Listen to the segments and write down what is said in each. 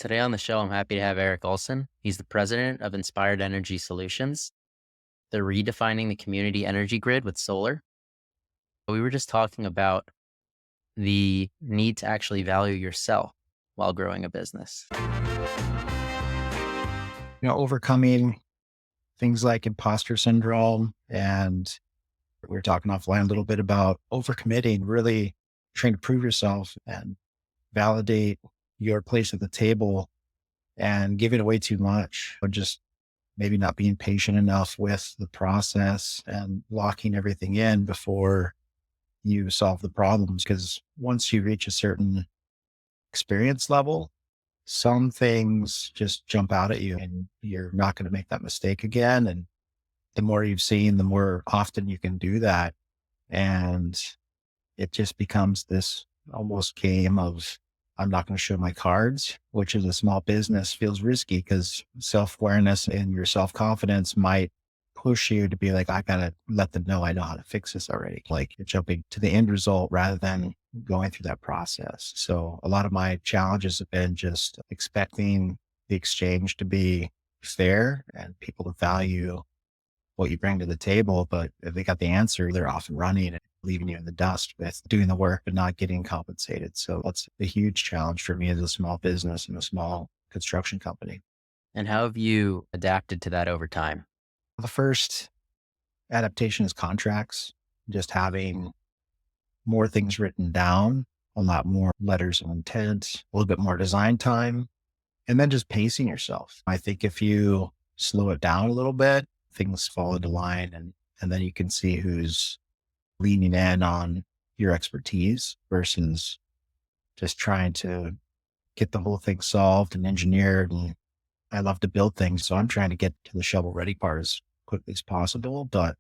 Today on the show, I'm happy to have Eric Olson. He's the president of Inspired Energy Solutions. They're redefining the community energy grid with solar. We were just talking about the need to actually value yourself while growing a business. Overcoming things like imposter syndrome. And we were talking offline a little bit about overcommitting, really trying to prove yourself and validate your place at the table and giving away too much, or just maybe not being patient enough with the process and locking everything in before you solve the problems. Because once you reach a certain experience level, some things just jump out at you and you're not going to make that mistake again. And the more you've seen, the more often you can do that. And it just becomes this almost game of, I'm not going to show my cards, which is a small business feels risky because self-awareness and your self-confidence might push you to be like, I got to let them know I know how to fix this already. Like you're jumping to the end result rather than going through that process. So a lot of my challenges have been just expecting the exchange to be fair and people to value what you bring to the table. But if they got the answer, they're off and running and leaving you in the dust with doing the work, but not getting compensated. So that's a huge challenge for me as a small business and a small construction company. And how have you adapted to that over time? The first adaptation is contracts, just having more things written down, a lot more letters of intent, a little bit more design time, and then just pacing yourself. I think if you slow it down a little bit, things fall into line and then you can see who's leaning in on your expertise versus just trying to get the whole thing solved and engineered. And I love to build things. So I'm trying to get to the shovel ready part as quickly as possible, but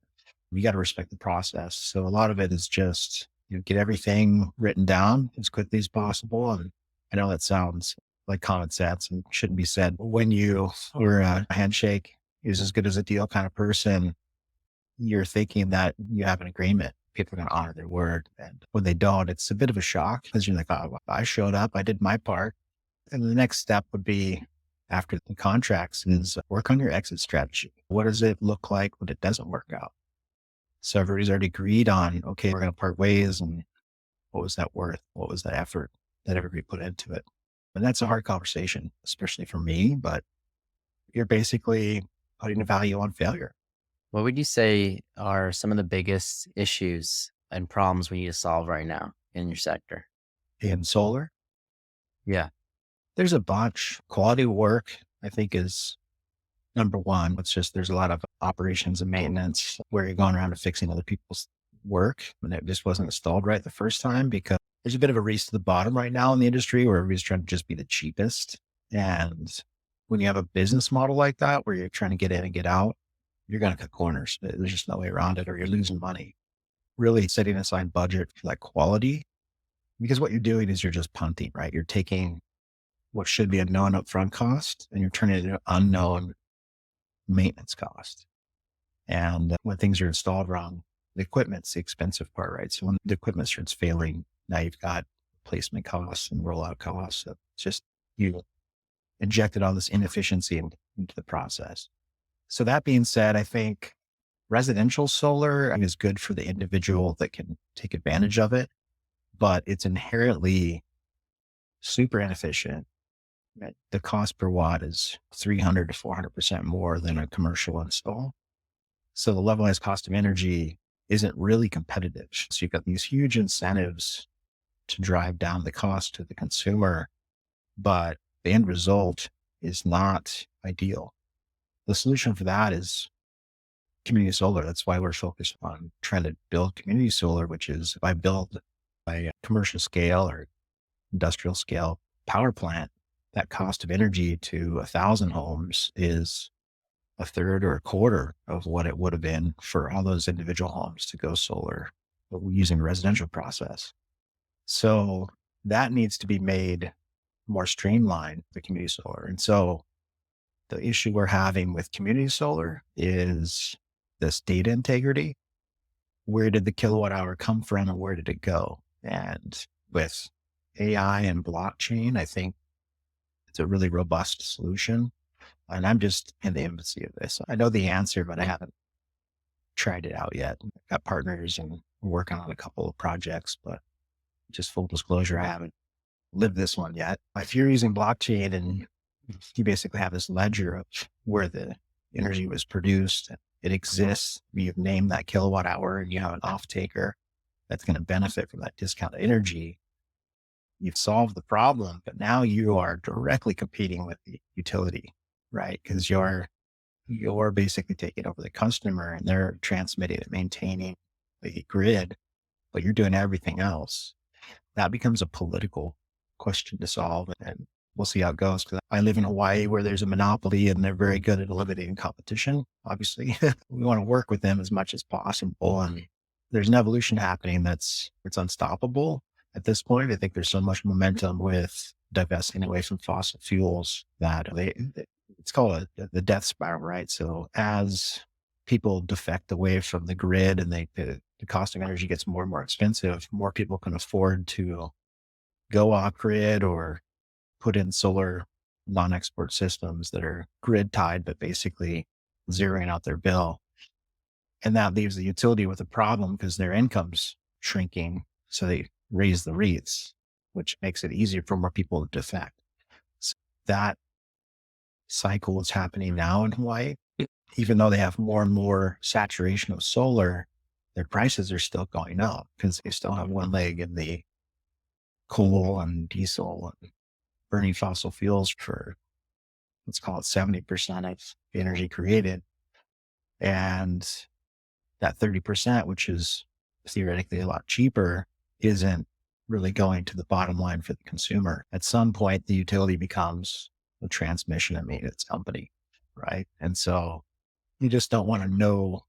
you got to respect the process. So a lot of it is just, get everything written down as quickly as possible. And I know that sounds like common sense and shouldn't be said. But when you or a handshake is as good as a deal kind of person, you're thinking that you have an agreement. People are going to honor their word. And when they don't, it's a bit of a shock because you're like, oh, well, I showed up, I did my part. And the next step would be after the contracts is work on your exit strategy. What does it look like when it doesn't work out? So everybody's already agreed on, okay, we're going to part ways. And what was that worth? What was that effort that everybody put into it? And that's a hard conversation, especially for me, but you're basically putting a value on failure. What would you say are some of the biggest issues and problems we need to solve right now in your sector? In solar, Yeah. there's a bunch. Quality work, I think, is number one. It's just there's a lot of operations and maintenance where you're going around and fixing other people's work and it just wasn't installed right the first time because there's a bit of a race to the bottom right now in the industry where everybody's trying to just be the cheapest. And when you have a business model like that where you're trying to get in and get out, you're going to cut corners. There's just no way around it or you're losing money. Really setting aside budget for that quality because what you're doing is you're just punting, right? You're taking what should be a known upfront cost and you're turning it into an unknown maintenance cost. And when things are installed wrong, the equipment's the expensive part, right? So when the equipment starts failing, now you've got replacement costs and rollout costs. So it's just you injected all this inefficiency into the process. So that being said, I think residential solar is good for the individual that can take advantage of it, but it's inherently super inefficient. The cost per watt is 300 to 400% more than a commercial install. So the levelized cost of energy isn't really competitive. So you've got these huge incentives to drive down the cost to the consumer, but the end result is not ideal. The solution for that is community solar. That's why we're focused on trying to build community solar, which is if I build a commercial scale or industrial scale power plant, that cost of energy to 1,000 homes is a third or a quarter of what it would have been for all those individual homes to go solar using the residential process. So that needs to be made more streamlined, the community solar. And so the issue we're having with community solar is this data integrity. Where did the kilowatt hour come from and where did it go? And with AI and blockchain, I think It's a really robust solution. And I'm just in the infancy of this. I know the answer, but I haven't tried it out yet. I've got partners and we're working on a couple of projects, but just full disclosure, I haven't lived this one yet. If you're using blockchain and you basically have this ledger of where the energy was produced, it exists, you've named that kilowatt hour and you have an off taker that's going to benefit from that discounted energy. You've solved the problem, but now you are directly competing with the utility, right? Because you're basically taking over the customer and they're transmitting and maintaining the grid, but you're doing everything else. That becomes a political question to solve. And we'll see how it goes. Because I live in Hawaii where there's a monopoly and they're very good at eliminating competition. Obviously, we want to work with them as much as possible. And there's an evolution happening it's unstoppable at this point. I think there's so much momentum with divesting away from fossil fuels that it's called the death spiral, right? So as people defect away from the grid and the cost of energy gets more and more expensive, more people can afford to go off grid or put in solar non-export systems that are grid tied, but basically zeroing out their bill. And that leaves the utility with a problem because their income's shrinking. So they raise the rates, which makes it easier for more people to defect. So that cycle is happening now in Hawaii. Even though they have more and more saturation of solar, their prices are still going up because they still have one leg in the coal and diesel and burning fossil fuels for, let's call it 70% of the energy created. And that 30%, which is theoretically a lot cheaper, isn't really going to the bottom line for the consumer. At some point, the utility becomes a transmission and maintenance company, right? And so you just don't want to know,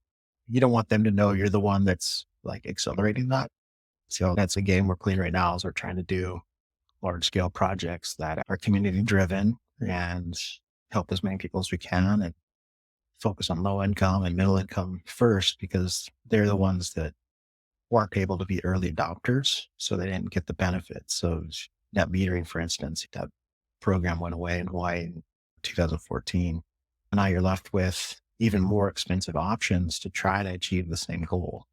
you don't want them to know you're the one that's like accelerating that. So that's a game we're playing right now is we're trying to do large scale projects that are community driven and help as many people as we can and focus on low income and middle income first because they're the ones that weren't able to be early adopters. So they didn't get the benefits of net metering, for instance. That program went away in Hawaii in 2014. And now you're left with even more expensive options to try to achieve the same goal.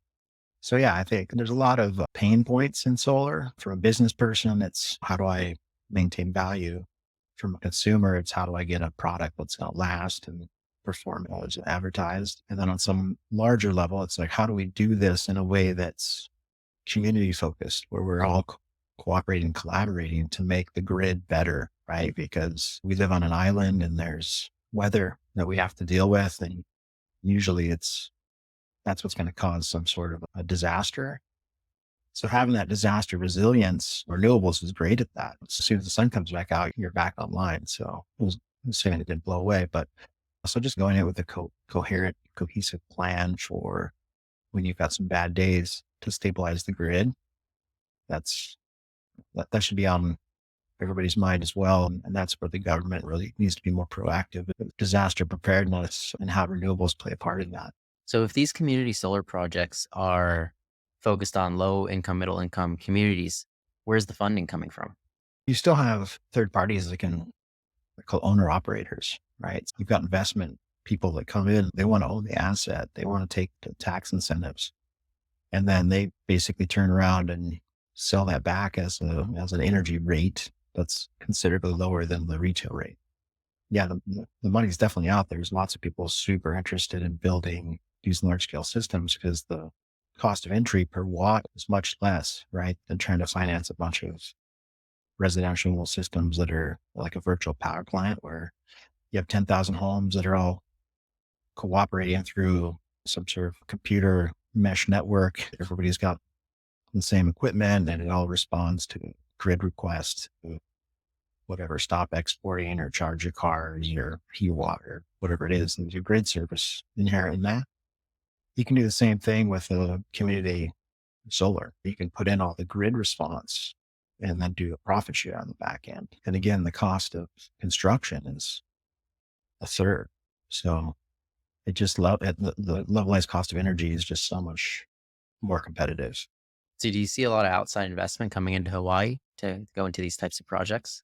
So yeah, I think there's a lot of pain points in solar. For a business person, it's how do I maintain value? From a consumer, it's how do I get a product that's going to last and perform as advertised? And then on some larger level, it's like, how do we do this in a way that's community focused, where we're all cooperating, collaborating to make the grid better, right? Because we live on an island and there's weather that we have to deal with. And usually that's what's going to cause some sort of a disaster. So having that disaster resilience, renewables is great at that. As soon as the sun comes back out, you're back online. So I'm saying it didn't blow away, but so just going in with a coherent, cohesive plan for when you've got some bad days to stabilize the grid. That should be on everybody's mind as well. And that's where the government really needs to be more proactive with disaster preparedness and how renewables play a part in that. So if these community solar projects are focused on low income, middle income communities, where's the funding coming from? You still have third parties that they're called owner operators, right? So you've got investment people that come in, they want to own the asset. They want to take the tax incentives. And then they basically turn around and sell that back as an energy rate that's considerably lower than the retail rate. Yeah, the money's definitely out there. There's lots of people super interested in building these large scale systems because the cost of entry per watt is much less, right? Than trying to finance a bunch of residential systems that are like a virtual power plant where you have 10,000 homes that are all cooperating through some sort of computer mesh network. Everybody's got the same equipment and it all responds to grid requests, whatever, stop exporting or charge your cars or heat water, whatever it is, there's your grid service inherent in that. You can do the same thing with a community solar. You can put in all the grid response and then do a profit share on the back end. And again, the cost of construction is a third. So it just the levelized cost of energy is just so much more competitive. So do you see a lot of outside investment coming into Hawaii to go into these types of projects?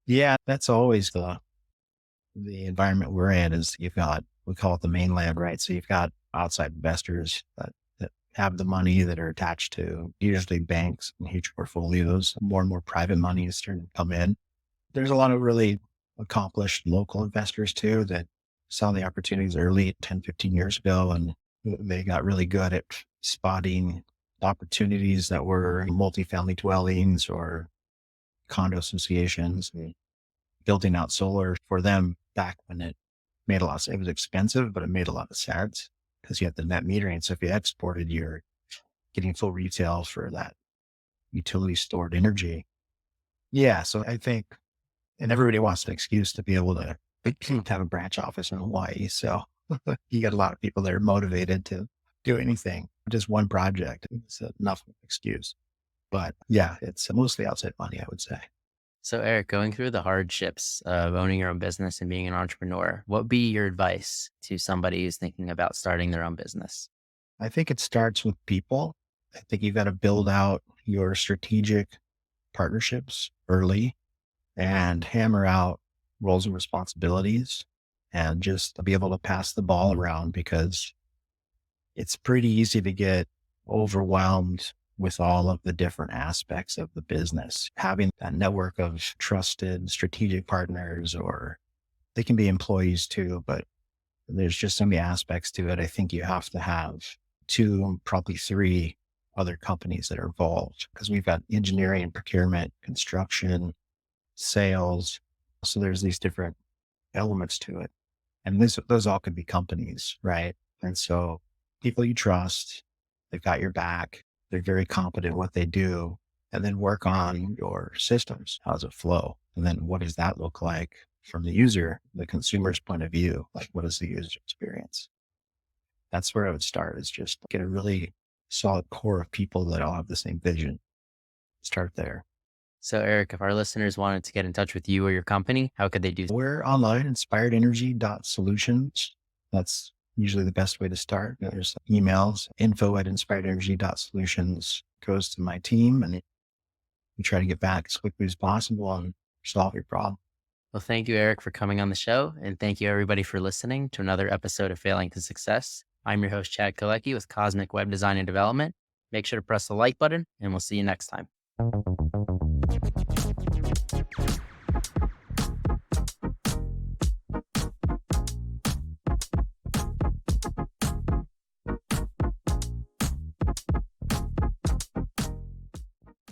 Yeah, that's always the environment we're in is you've got, we call it the mainland, right? So you've got outside investors that have the money that are attached to usually banks and huge portfolios. More and more private money is starting to come in. There's a lot of really accomplished local investors too that saw the opportunities early 10, 15 years ago, and they got really good at spotting opportunities that were multifamily dwellings or condo associations and building out solar for them back when it made a lot of sense. It was expensive, but it made a lot of sense because you had the net metering. So if you exported, you're getting full retail for that utility stored energy. Yeah. So I think, and everybody wants an excuse to be able to have a branch office in Hawaii. So you got a lot of people that are motivated to do anything, just one project. It's enough of an excuse. But yeah, it's mostly outside money, I would say. So, Eric, going through the hardships of owning your own business and being an entrepreneur, what would be your advice to somebody who's thinking about starting their own business? I think it starts with people. I think you've got to build out your strategic partnerships early and hammer out roles and responsibilities and just be able to pass the ball around because it's pretty easy to get overwhelmed with all of the different aspects of the business. Having that network of trusted strategic partners, or they can be employees too, but there's just so many aspects to it. I think you have to have two, probably three other companies that are involved because we've got engineering, procurement, construction, sales. So there's these different elements to it. And those all could be companies, right? And so people you trust, they've got your back, they're very competent at what they do, and then work on your systems. How does it flow? And then what does that look like from the user, the consumer's point of view? Like, what is the user experience? That's where I would start, is just get a really solid core of people that all have the same vision. Start there. So, Eric, if our listeners wanted to get in touch with you or your company, how could they do so? We're online, inspiredenergy.solutions. That's usually the best way to start. There's emails, info@inspiredenergy.solutions goes to my team, and we try to get back as quickly as possible and solve your problem. Well, thank you, Eric, for coming on the show. And thank you, everybody, for listening to another episode of Failing to Success. I'm your host, Chad Kalecki with Cosmic Web Design and Development. Make sure to press the like button, and we'll see you next time.